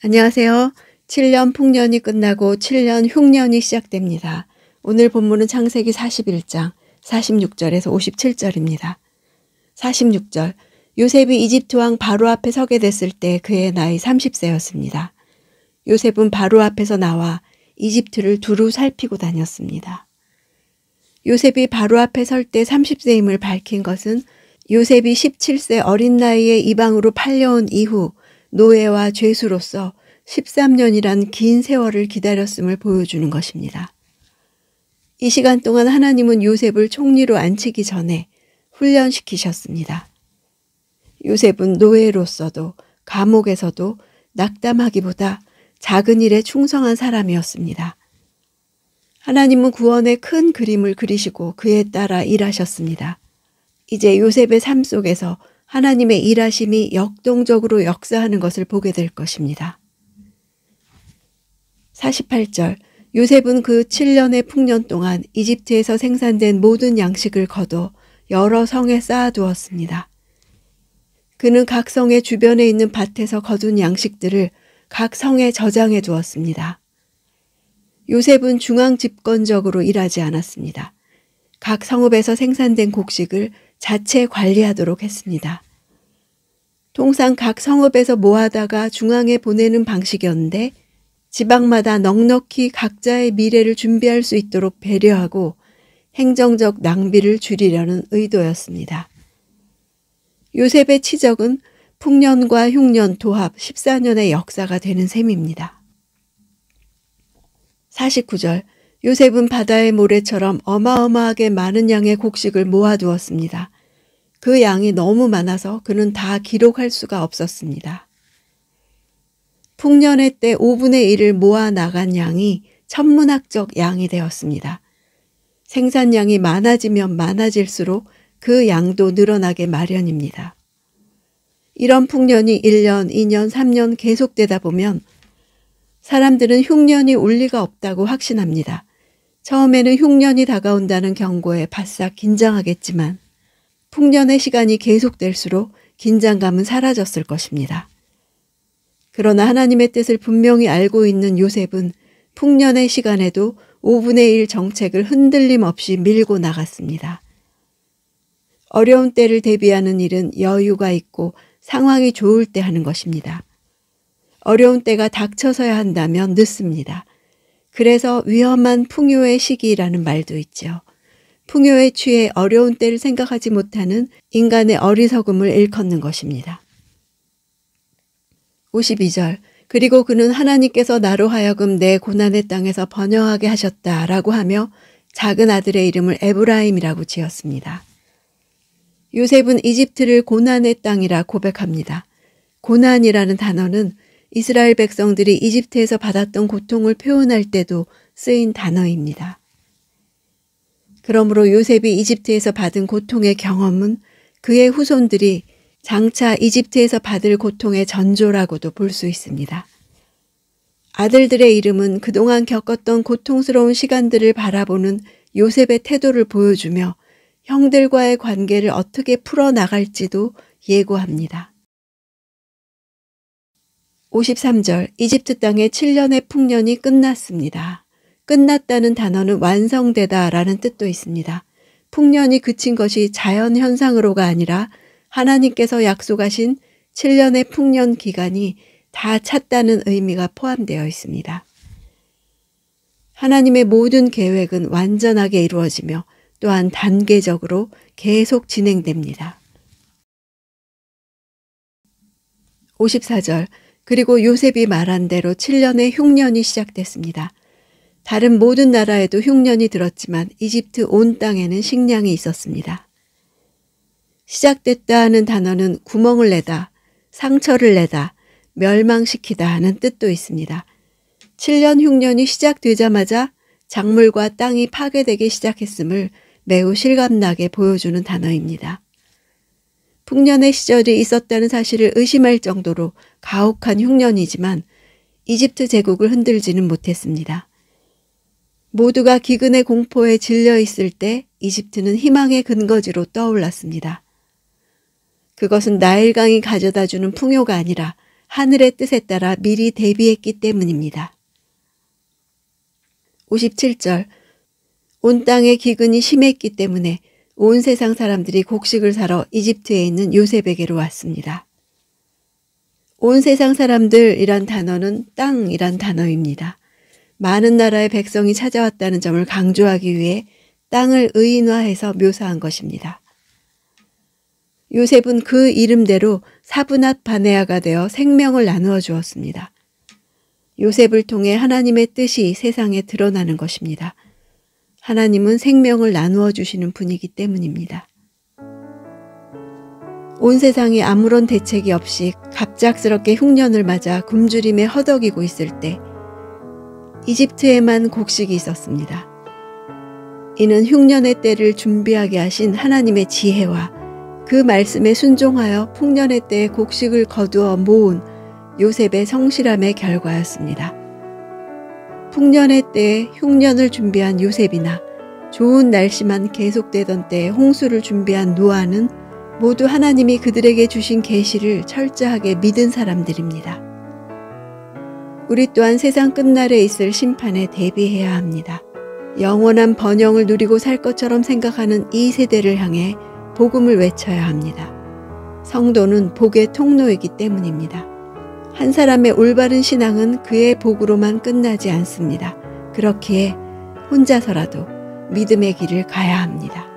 안녕하세요. 7년 풍년이 끝나고 7년 흉년이 시작됩니다. 오늘 본문은 창세기 41장 46절에서 57절입니다. 46절, 요셉이 이집트 왕 바로 앞에 서게 됐을 때 그의 나이 30세였습니다. 요셉은 바로 앞에서 나와 이집트를 두루 살피고 다녔습니다. 요셉이 바로 앞에 설 때 30세임을 밝힌 것은 요셉이 17세 어린 나이에 이방으로 팔려온 이후 노예와 죄수로서 13년이란 긴 세월을 기다렸음을 보여주는 것입니다. 이 시간 동안 하나님은 요셉을 총리로 앉히기 전에 훈련시키셨습니다. 요셉은 노예로서도 감옥에서도 낙담하기보다 작은 일에 충성한 사람이었습니다. 하나님은 구원의 큰 그림을 그리시고 그에 따라 일하셨습니다. 이제 요셉의 삶 속에서 하나님의 일하심이 역동적으로 역사하는 것을 보게 될 것입니다. 48절, 요셉은 그 7년의 풍년 동안 이집트에서 생산된 모든 양식을 거둬 여러 성에 쌓아두었습니다. 그는 각 성의 주변에 있는 밭에서 거둔 양식들을 각 성에 저장해 두었습니다. 요셉은 중앙 집권적으로 일하지 않았습니다. 각 성읍에서 생산된 곡식을 자체 관리하도록 했습니다. 통상 각 성읍에서 모아다가 중앙에 보내는 방식이었는데 지방마다 넉넉히 각자의 미래를 준비할 수 있도록 배려하고 행정적 낭비를 줄이려는 의도였습니다. 요셉의 치적은 풍년과 흉년 도합 14년의 역사가 되는 셈입니다. 49절, 요셉은 바다의 모래처럼 어마어마하게 많은 양의 곡식을 모아두었습니다. 그 양이 너무 많아서 그는 다 기록할 수가 없었습니다. 풍년의 때 5분의 1을 모아 나간 양이 천문학적 양이 되었습니다. 생산량이 많아지면 많아질수록 그 양도 늘어나게 마련입니다. 이런 풍년이 1년, 2년, 3년 계속되다 보면 사람들은 흉년이 올 리가 없다고 확신합니다. 처음에는 흉년이 다가온다는 경고에 바싹 긴장하겠지만 풍년의 시간이 계속될수록 긴장감은 사라졌을 것입니다. 그러나 하나님의 뜻을 분명히 알고 있는 요셉은 풍년의 시간에도 5분의 1 정책을 흔들림 없이 밀고 나갔습니다. 어려운 때를 대비하는 일은 여유가 있고 상황이 좋을 때 하는 것입니다. 어려운 때가 닥쳐서야 한다면 늦습니다. 그래서 위험한 풍요의 시기라는 말도 있죠. 풍요에 취해 어려운 때를 생각하지 못하는 인간의 어리석음을 일컫는 것입니다. 52절, 그리고 그는 하나님께서 나로 하여금 내 고난의 땅에서 번영하게 하셨다라고 하며 작은 아들의 이름을 에브라임이라고 지었습니다. 요셉은 이집트를 고난의 땅이라 고백합니다. 고난이라는 단어는 이스라엘 백성들이 이집트에서 받았던 고통을 표현할 때도 쓰인 단어입니다. 그러므로 요셉이 이집트에서 받은 고통의 경험은 그의 후손들이 장차 이집트에서 받을 고통의 전조라고도 볼 수 있습니다. 아들들의 이름은 그동안 겪었던 고통스러운 시간들을 바라보는 요셉의 태도를 보여주며 형들과의 관계를 어떻게 풀어나갈지도 예고합니다. 53절, 이집트 땅의 7년의 풍년이 끝났습니다. 끝났다는 단어는 완성되다 라는 뜻도 있습니다. 풍년이 그친 것이 자연현상으로가 아니라 하나님께서 약속하신 7년의 풍년 기간이 다 찼다는 의미가 포함되어 있습니다. 하나님의 모든 계획은 완전하게 이루어지며 또한 단계적으로 계속 진행됩니다. 54절, 그리고 요셉이 말한 대로 7년의 흉년이 시작됐습니다. 다른 모든 나라에도 흉년이 들었지만 이집트 온 땅에는 식량이 있었습니다. 시작됐다 하는 단어는 구멍을 내다, 상처를 내다, 멸망시키다 하는 뜻도 있습니다. 7년 흉년이 시작되자마자 작물과 땅이 파괴되기 시작했음을 매우 실감나게 보여주는 단어입니다. 풍년의 시절이 있었다는 사실을 의심할 정도로 가혹한 흉년이지만 이집트 제국을 흔들지는 못했습니다. 모두가 기근의 공포에 질려 있을 때 이집트는 희망의 근거지로 떠올랐습니다. 그것은 나일강이 가져다주는 풍요가 아니라 하늘의 뜻에 따라 미리 대비했기 때문입니다. 57절. 온 땅의 기근이 심했기 때문에 온 세상 사람들이 곡식을 사러 이집트에 있는 요셉에게로 왔습니다. 온 세상 사람들이란 단어는 땅이란 단어입니다. 많은 나라의 백성이 찾아왔다는 점을 강조하기 위해 땅을 의인화해서 묘사한 것입니다. 요셉은 그 이름대로 사브낫 바네아가 되어 생명을 나누어 주었습니다. 요셉을 통해 하나님의 뜻이 세상에 드러나는 것입니다. 하나님은 생명을 나누어 주시는 분이기 때문입니다. 온 세상이 아무런 대책이 없이 갑작스럽게 흉년을 맞아 굶주림에 허덕이고 있을 때 이집트에만 곡식이 있었습니다. 이는 흉년의 때를 준비하게 하신 하나님의 지혜와 그 말씀에 순종하여 풍년의 때에 곡식을 거두어 모은 요셉의 성실함의 결과였습니다. 풍년의 때에 흉년을 준비한 요셉이나 좋은 날씨만 계속되던 때에 홍수를 준비한 노아는 모두 하나님이 그들에게 주신 계시를 철저하게 믿은 사람들입니다. 우리 또한 세상 끝날에 있을 심판에 대비해야 합니다. 영원한 번영을 누리고 살 것처럼 생각하는 이 세대를 향해 복음을 외쳐야 합니다. 성도는 복의 통로이기 때문입니다. 한 사람의 올바른 신앙은 그의 복으로만 끝나지 않습니다. 그렇기에 혼자서라도 믿음의 길을 가야 합니다.